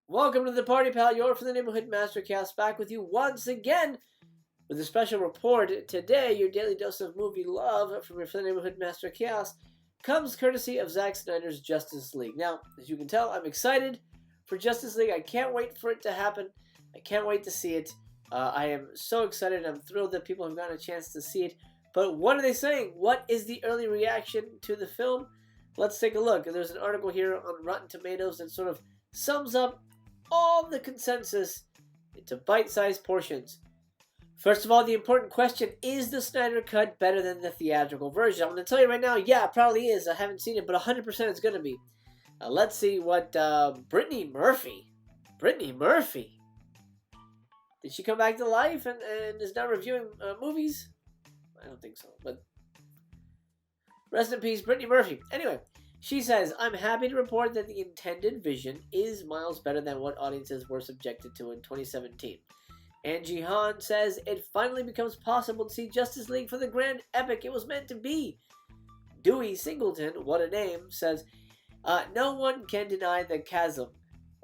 Welcome to the party, pal. You're from the Neighborhood Mastercast, back with you once again with a special report. Today, your daily dose of movie love from your from the Neighborhood Mastercast comes courtesy of Zack Snyder's Justice League. Now, as you can tell, I'm excited for Justice League. I can't wait for it to happen. I can't wait to see it. I am so excited. I'm thrilled that people have gotten a chance to see it. But what are they saying? What is the early reaction to the film? Let's take a look. There's an article here on Rotten Tomatoes that sort of sums up all the consensus into bite-sized portions. First of all, the important question, is the Snyder Cut better than the theatrical version? I'm going to tell you right now, yeah, it probably is. I haven't seen it, but 100% it's going to be. Let's see what Brittany Murphy. Did she come back to life and is now reviewing movies? I don't think so, but rest in peace, Brittany Murphy. Anyway, she says, I'm happy to report that the intended vision is miles better than what audiences were subjected to in 2017. Angie Hahn says, it finally becomes possible to see Justice League for the grand epic it was meant to be. Dewey Singleton, what a name, says, no one can deny the chasm,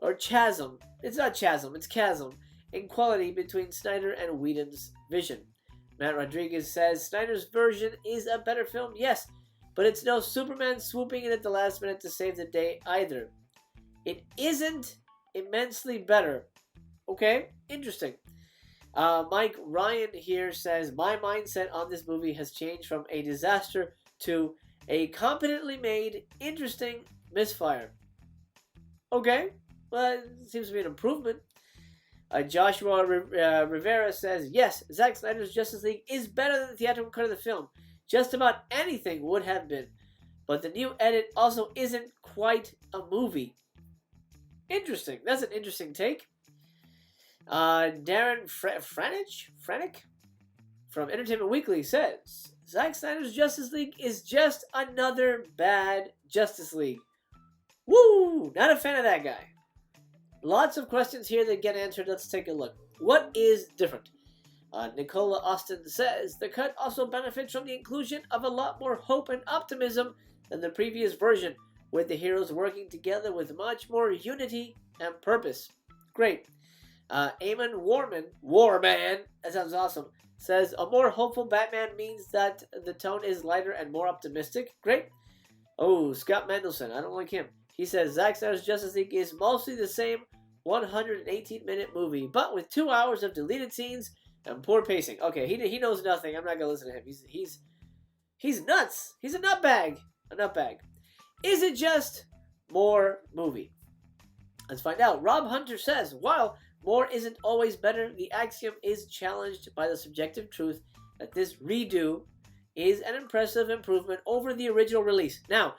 it's not chasm, it's chasm, in quality between Snyder and Whedon's vision. Matt Rodriguez says, Snyder's version is a better film, yes, but it's no Superman swooping in at the last minute to save the day either. It isn't immensely better. Okay, interesting. Mike Ryan here says, my mindset on this movie has changed from a disaster to a competently made, interesting misfire. Okay, well, it seems to be an improvement. Joshua Rivera says, yes, Zack Snyder's Justice League is better than the theatrical cut of the film. Just about anything would have been. But the new edit also isn't quite a movie. Interesting. That's an interesting take. Darren Franick from Entertainment Weekly says, Zack Snyder's Justice League is just another bad Justice League. Woo! Not a fan of that guy. Lots of questions here that get answered. Let's take a look. What is different? Nicola Austin says, the cut also benefits from the inclusion of a lot more hope and optimism than the previous version, with the heroes working together with much more unity and purpose. Great. Eamon Warman, that sounds awesome, says, a more hopeful Batman means that the tone is lighter and more optimistic. Great. Oh, Scott Mendelson, I don't like him. He says, Zack Snyder's Justice League is mostly the same 118-minute movie, but with 2 hours of deleted scenes and poor pacing. Okay, he knows nothing. I'm not gonna listen to him. He's nuts. He's a nutbag. Is it just more movie? Let's find out. Rob Hunter says, while more isn't always better, the axiom is challenged by the subjective truth that this redo is an impressive improvement over the original release. Now,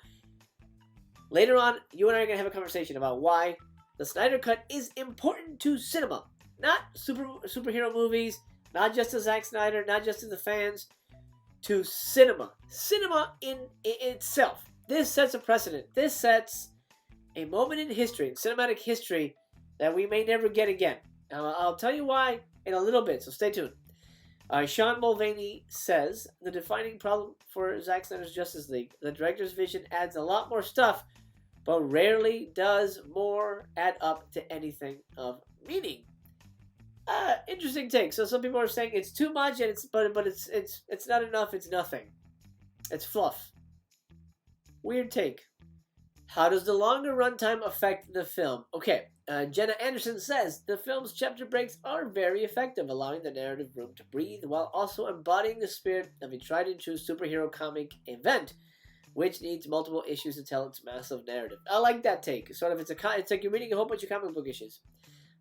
later on, you and I are gonna have a conversation about why the Snyder Cut is important to cinema. Not superhero movies, not just to Zack Snyder, not just to the fans, to cinema. Cinema in itself. This sets a precedent. This sets a moment in history, in cinematic history, that we may never get again. I'll tell you why in a little bit, so stay tuned. Sean Mulvaney says, the defining problem for Zack Snyder's Justice League, the director's vision adds a lot more stuff, but rarely does more add up to anything of meaning. Interesting take. So some people are saying it's too much, and it's not enough. It's nothing. It's fluff. Weird take. How does the longer runtime affect the film? Okay, Jenna Anderson says the film's chapter breaks are very effective, allowing the narrative room to breathe while also embodying the spirit of a tried and true superhero comic event, which needs multiple issues to tell its massive narrative. I like that take. Sort of, it's like you're reading a whole bunch of comic book issues.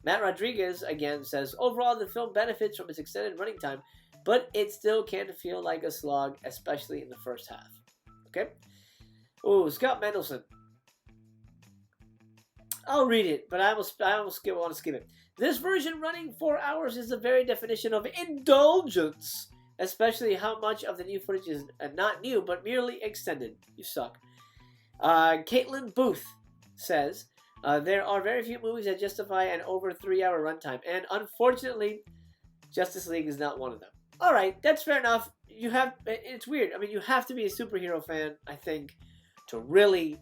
Matt Rodriguez, again, says, overall, the film benefits from its extended running time, but it still can feel like a slog, especially in the first half. Okay? Ooh, Scott Mendelson. I'll read it, but I almost want to skip it. This version running 4 hours is the very definition of indulgence, especially how much of the new footage is not new, but merely extended. You suck. Caitlin Booth says, there are very few movies that justify an over 3 hour runtime, and unfortunately, Justice League is not one of them. All right, that's fair enough. It's weird. I mean, you have to be a superhero fan, I think, to really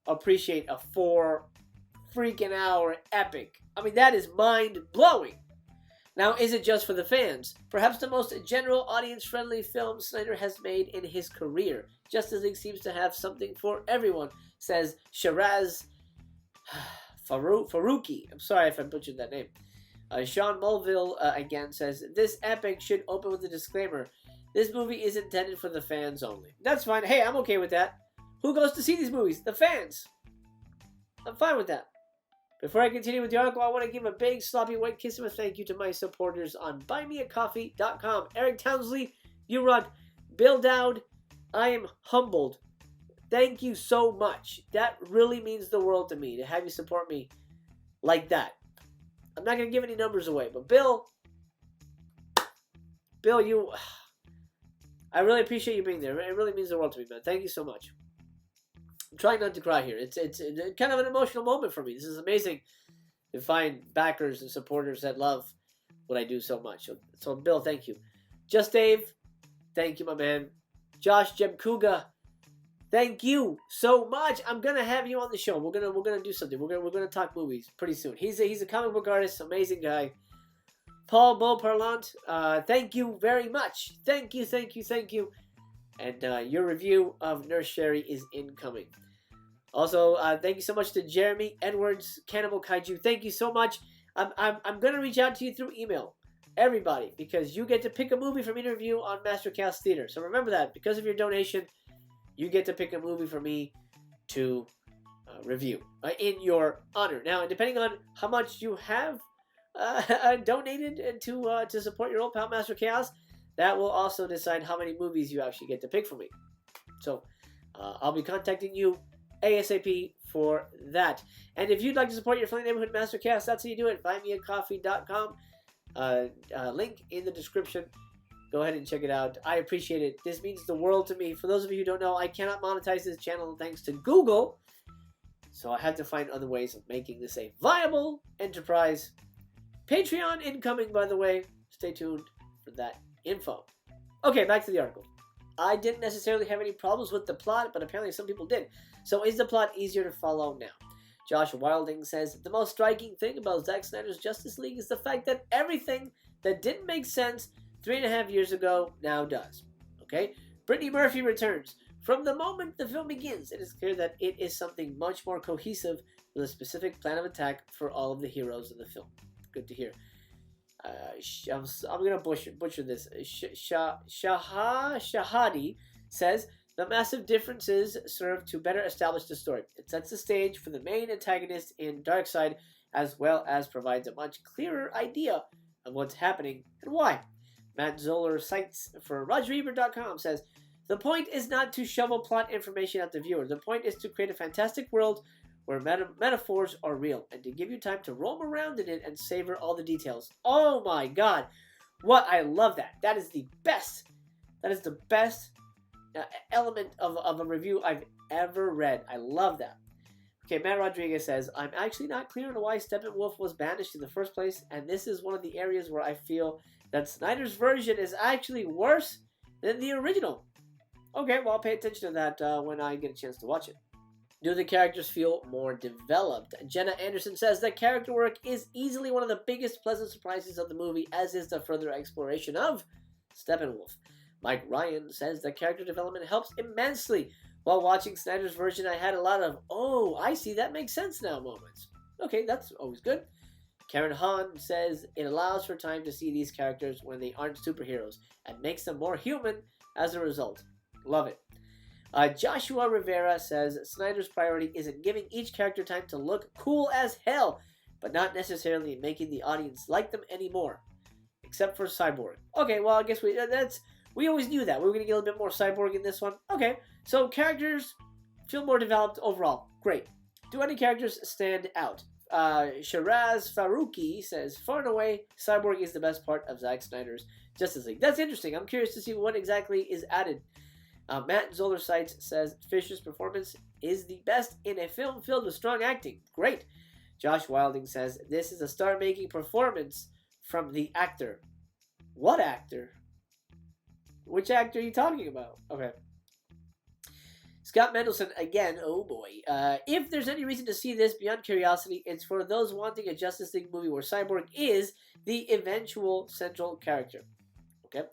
appreciate a 4 freaking hour epic. I mean, that is mind-blowing. Now, is it just for the fans? Perhaps the most general audience-friendly film Snyder has made in his career. Justice League seems to have something for everyone, says Shiraz Faruqi. I'm sorry if I butchered that name. Sean Mulville again says, this epic should open with a disclaimer. This movie is intended for the fans only. That's fine. Hey, I'm okay with that. Who goes to see these movies? The fans. I'm fine with that. Before I continue with the article, I want to give a big sloppy white kiss and a thank you to my supporters on buymeacoffee.com. Eric Townsley, you rock. Bill Dowd, I am humbled. Thank you so much. That really means the world to me to have you support me like that. I'm not going to give any numbers away, but Bill, you, I really appreciate you being there. It really means the world to me, man. Thank you so much. I'm trying not to cry here. It's kind of an emotional moment for me. This is amazing to find backers and supporters that love what I do so much. So Bill, thank you. Just Dave, thank you, my man. Josh Jemkuga, thank you so much. I'm gonna have you on the show. We're gonna do something. We're gonna talk movies pretty soon. He's a comic book artist, amazing guy. Paul Beauparlant, thank you very much. Thank you. And your review of Nurse Sherry is incoming. Also, thank you so much to Jeremy Edwards, Cannibal Kaiju. Thank you so much. I'm gonna reach out to you through email, everybody, because you get to pick a movie from interview on Mastercast Theater. So remember that because of your donation, you get to pick a movie for me to review in your honor. Now, depending on how much you have donated to support your old pal Master Chaos, that will also decide how many movies you actually get to pick from me. So I'll be contacting you ASAP for that. And if you'd like to support your friendly neighborhood Master Chaos, that's how you do it. Buymeacoffee.com. Link in the description. Go ahead and check it out. I appreciate it. This means the world to me. For those of you who don't know, I cannot monetize this channel thanks to Google. So I had to find other ways of making this a viable enterprise. Patreon incoming, by the way. Stay tuned for that info. Okay, back to the article. I didn't necessarily have any problems with the plot, but apparently some people did. So is the plot easier to follow now? Josh Wilding says, the most striking thing about Zack Snyder's Justice League is the fact that everything that didn't make sense 3.5 years ago now does. Okay? Brittany Murphy returns. From the moment the film begins, it is clear that it is something much more cohesive with a specific plan of attack for all of the heroes of the film. Good to hear. I'm going to butcher this. Shahadi says, the massive differences serve to better establish the story. It sets the stage for the main antagonist in Darkseid, as well as provides a much clearer idea of what's happening and why. Matt Zoller cites for RogerEbert.com says, the point is not to shovel plot information at the viewer. The point is to create a fantastic world where metaphors are real, and to give you time to roam around in it and savor all the details. Oh my god. What? I love that. That is the best. That is the best element of a review I've ever read. I love that. Okay, Matt Rodriguez says, I'm actually not clear on why Steppenwolf was banished in the first place, and this is one of the areas where I feel that Snyder's version is actually worse than the original. Okay, well, I'll pay attention to that when I get a chance to watch it. Do the characters feel more developed? Jenna Anderson says that character work is easily one of the biggest pleasant surprises of the movie, as is the further exploration of Steppenwolf. Mike Ryan says that character development helps immensely. While watching Snyder's version, I had a lot of, oh, I see, that makes sense now moments. Okay, that's always good. Karen Hahn says it allows for time to see these characters when they aren't superheroes and makes them more human as a result. Love it. Joshua Rivera says Snyder's priority isn't giving each character time to look cool as hell, but not necessarily making the audience like them anymore, except for Cyborg. Okay, well, I guess we always knew that. We were going to get a little bit more Cyborg in this one. Okay, so characters feel more developed overall. Great. Do any characters stand out? Shiraz Faruqi says, far and away, Cyborg is the best part of Zack Snyder's Justice League. That's interesting. I'm curious to see what exactly is added. Matt Zoller Sites says, Fisher's performance is the best in a film filled with strong acting. Great. Josh Wilding says, this is a star-making performance from the actor. What actor? Which actor are you talking about? Okay. Scott Mendelson, again, oh boy. If there's any reason to see this beyond curiosity, it's for those wanting a Justice League movie where Cyborg is the eventual central character. Okay.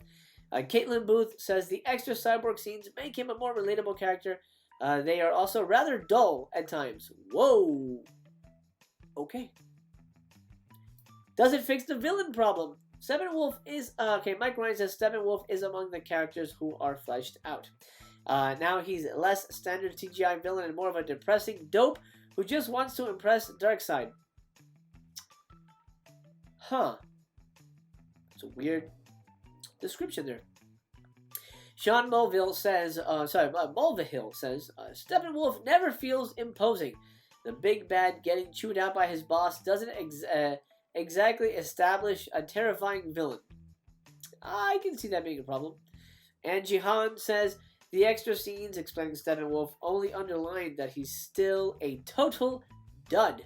Caitlin Booth says the extra Cyborg scenes make him a more relatable character. They are also rather dull at times. Whoa. Okay. Does it fix the villain problem? Steppenwolf is... okay, Mike Ryan says Steppenwolf is among the characters who are fleshed out. Now he's less standard CGI villain and more of a depressing dope who just wants to impress Darkseid. Huh. It's a weird description there. Sean Mulvihill says, Steppenwolf never feels imposing. The big bad getting chewed out by his boss doesn't exactly establish a terrifying villain. I can see that being a problem. And Jihan says, the extra scenes explaining Steppenwolf only underline that he's still a total dud.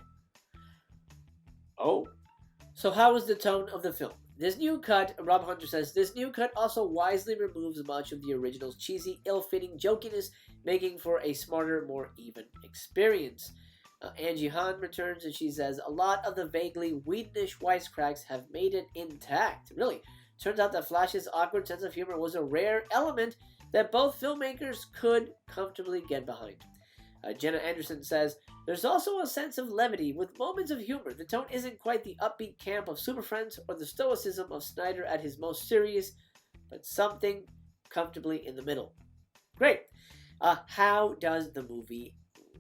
Oh. So how was the tone of the film? This new cut, Rob Hunter says, this new cut also wisely removes much of the original's cheesy, ill-fitting jokiness, making for a smarter, more even experience. Angie Han returns and she says, a lot of the vaguely Whedonish wisecracks have made it intact. Really, turns out that Flash's awkward sense of humor was a rare element that both filmmakers could comfortably get behind. Jenna Anderson says, there's also a sense of levity with moments of humor. The tone isn't quite the upbeat camp of Super Friends or the stoicism of Snyder at his most serious, but something comfortably in the middle. Great. How does the movie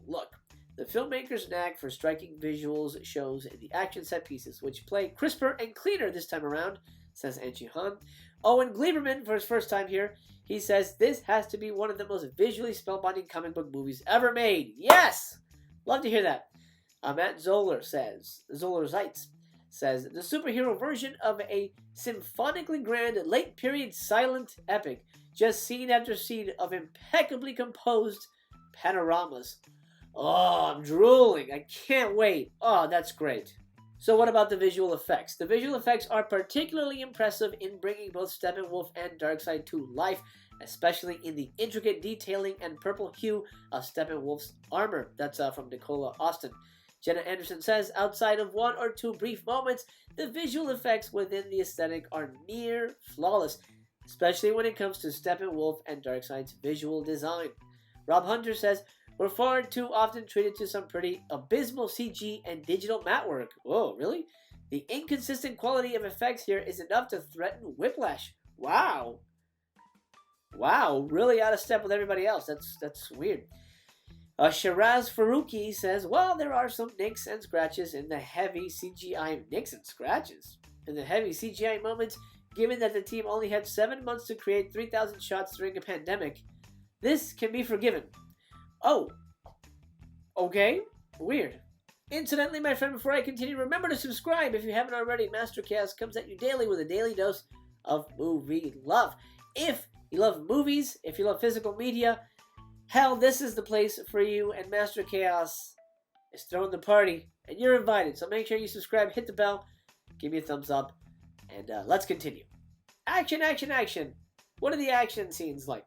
look? The filmmaker's knack for striking visuals shows in the action set pieces, which play crisper and cleaner this time around, says Angie Han. Owen Gleiberman, for his first time here, he says, this has to be one of the most visually spellbinding comic book movies ever made. Yes! Love to hear that. Matt Zoller says, Zoller Zeitz says, the superhero version of a symphonically grand late-period silent epic, just scene after scene of impeccably composed panoramas. Oh, I'm drooling. I can't wait. Oh, that's great. So what about the visual effects? The visual effects are particularly impressive in bringing both Steppenwolf and Darkseid to life, especially in the intricate detailing and purple hue of Steppenwolf's armor. That's from Nicola Austin. Jenna Anderson says, outside of one or two brief moments, the visual effects within the aesthetic are near flawless, especially when it comes to Steppenwolf and Darkseid's visual design. Rob Hunter says, we're far too often treated to some pretty abysmal CG and digital matte work. Whoa, really? The inconsistent quality of effects here is enough to threaten whiplash. Wow. Wow, really out of step with everybody else. That's weird. Shiraz Faruqi says, well, there are some nicks and scratches in the heavy CGI. Nicks and scratches? In the heavy CGI moments, given that the team only had 7 months to create 3,000 shots during a pandemic, this can be forgiven. Oh, okay, weird. Incidentally, my friend, before I continue, remember to subscribe if you haven't already. Master Chaos comes at you daily with a daily dose of movie love. If you love movies, if you love physical media, hell, this is the place for you, and Master Chaos is throwing the party, and you're invited. So make sure you subscribe, hit the bell, give me a thumbs up, and let's continue. Action, action, action. What are the action scenes like?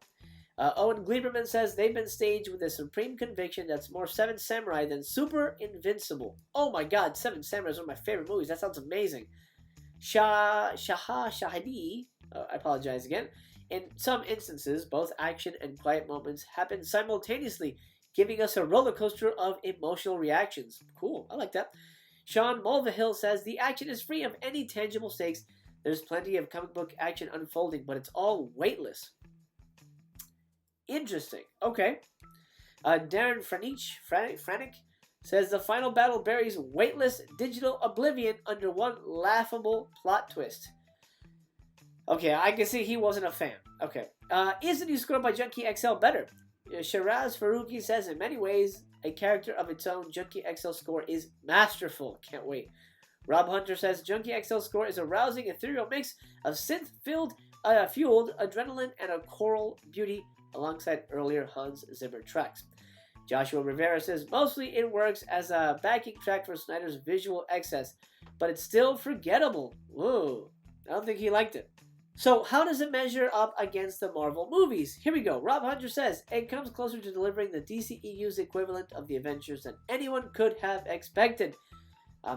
Owen Gleiberman says they've been staged with a supreme conviction that's more Seven Samurai than Super Invincible. Oh my god, Seven Samurai is one of my favorite movies. That sounds amazing. Shahadi, I apologize again. In some instances, both action and quiet moments happen simultaneously, giving us a roller coaster of emotional reactions. Cool, I like that. Sean Mulvihill says the action is free of any tangible stakes. There's plenty of comic book action unfolding, but it's all weightless. Interesting. Okay. Darren Franick says the final battle buries weightless digital oblivion under one laughable plot twist. Okay, I can see he wasn't a fan. Okay. Is the new score by Junkie XL better? Shiraz Faruqi says in many ways, a character of its own, Junkie XL score is masterful. Can't wait. Rob Hunter says Junkie XL score is a rousing, ethereal mix of synth-fueled adrenaline and a choral beauty alongside earlier Hans Zimmer tracks. Joshua Rivera says mostly it works as a backing track for Snyder's visual excess, but it's still forgettable. Whoa, I don't think he liked it. So how does it measure up against the Marvel movies? Here we go. Rob Hunter says, it comes closer to delivering the DCEU's equivalent of the Avengers than anyone could have expected.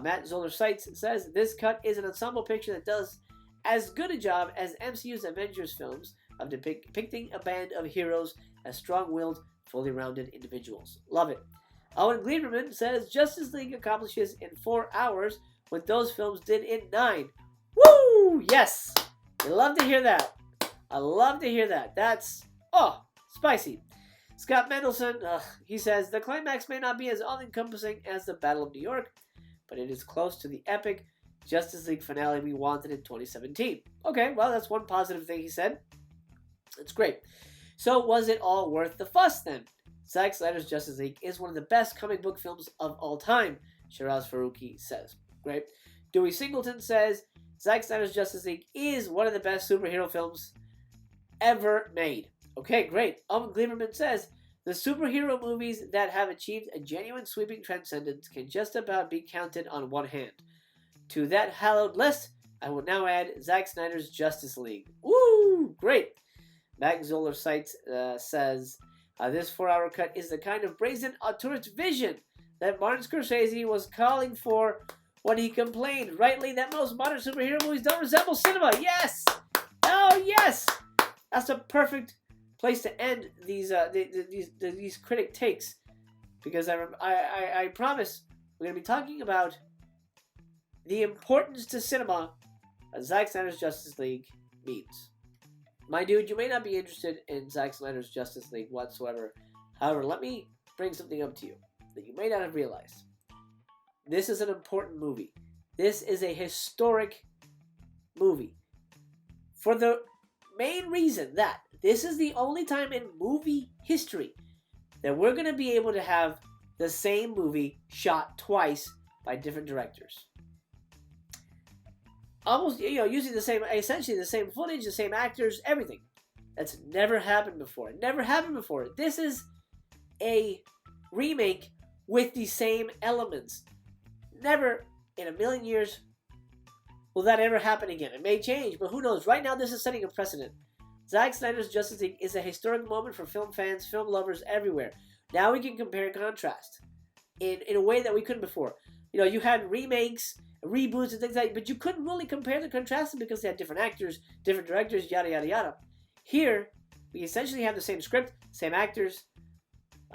Matt Zoller Seitz says, this cut is an ensemble picture that does as good a job as MCU's Avengers films of depicting a band of heroes as strong-willed, fully rounded individuals. Love it. Owen Gleiberman says, Justice League accomplishes in 4 hours what those films did in 9. Woo! Yes! I love to hear that. I love to hear that. That's, spicy. Scott Mendelson, he says, the climax may not be as all-encompassing as the Battle of New York, but it is close to the epic Justice League finale we wanted in 2017. Okay, well, that's one positive thing he said. That's great. So was it all worth the fuss then? Zack Snyder's Justice League is one of the best comic book films of all time, Shiraz Faruqi says. Great. Dewey Singleton says, Zack Snyder's Justice League is one of the best superhero films ever made. Okay, great. Owen Gleiberman says, the superhero movies that have achieved a genuine sweeping transcendence can just about be counted on one hand. To that hallowed list, I will now add Zack Snyder's Justice League. Woo! Great. Matt Zoller Seitz says, this 4-hour cut is the kind of brazen auteurist vision that Martin Scorsese was calling for when he complained rightly that most modern superhero movies don't resemble cinema. Yes! Oh, yes! That's a perfect place to end these critic takes, because I promise we're going to be talking about the importance to cinema that Zack Snyder's Justice League means. My dude, you may not be interested in Zack Snyder's Justice League whatsoever. However, let me bring something up to you that you may not have realized. This is an important movie. This is a historic movie. For the main reason that this is the only time in movie history that we're going to be able to have the same movie shot twice by different directors. Almost, using essentially the same footage, the same actors, everything. That's never happened before. Never happened before. This is a remake with the same elements. Never in a million years will that ever happen again. It may change, but who knows? Right now, this is setting a precedent. Zack Snyder's Justice League is a historic moment for film fans, film lovers everywhere. Now we can compare and contrast in a way that we couldn't before. You had remakes, reboots, and things like that, but you couldn't really compare and contrast them because they had different actors, different directors, yada, yada, yada. Here, we essentially have the same script, same actors,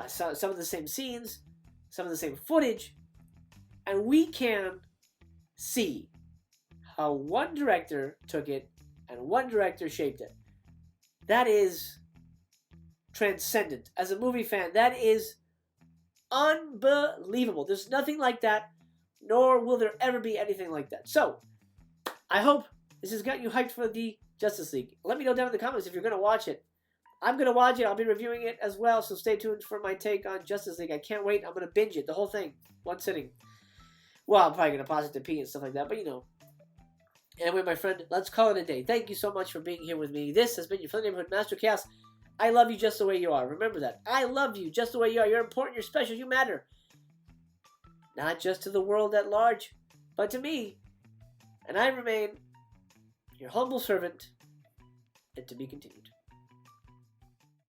some of the same scenes, some of the same footage, and we can see how one director took it and one director shaped it. That is transcendent. As a movie fan, that is unbelievable. There's nothing like that, nor will there ever be anything like that. So, I hope this has got you hyped for the Justice League. Let me know down in the comments if you're going to watch it. I'm going to watch it. I'll be reviewing it as well, so stay tuned for my take on Justice League. I can't wait. I'm going to binge it, the whole thing, one sitting. Well, I'm probably going to pause it to pee and stuff like that, but Anyway, my friend, let's call it a day. Thank you so much for being here with me. This has been your Friendly Neighborhood Master Chaos. I love you just the way you are. Remember that. I love you just the way you are. You're important, you're special, you matter. Not just to the world at large, but to me. And I remain your humble servant, and to be continued.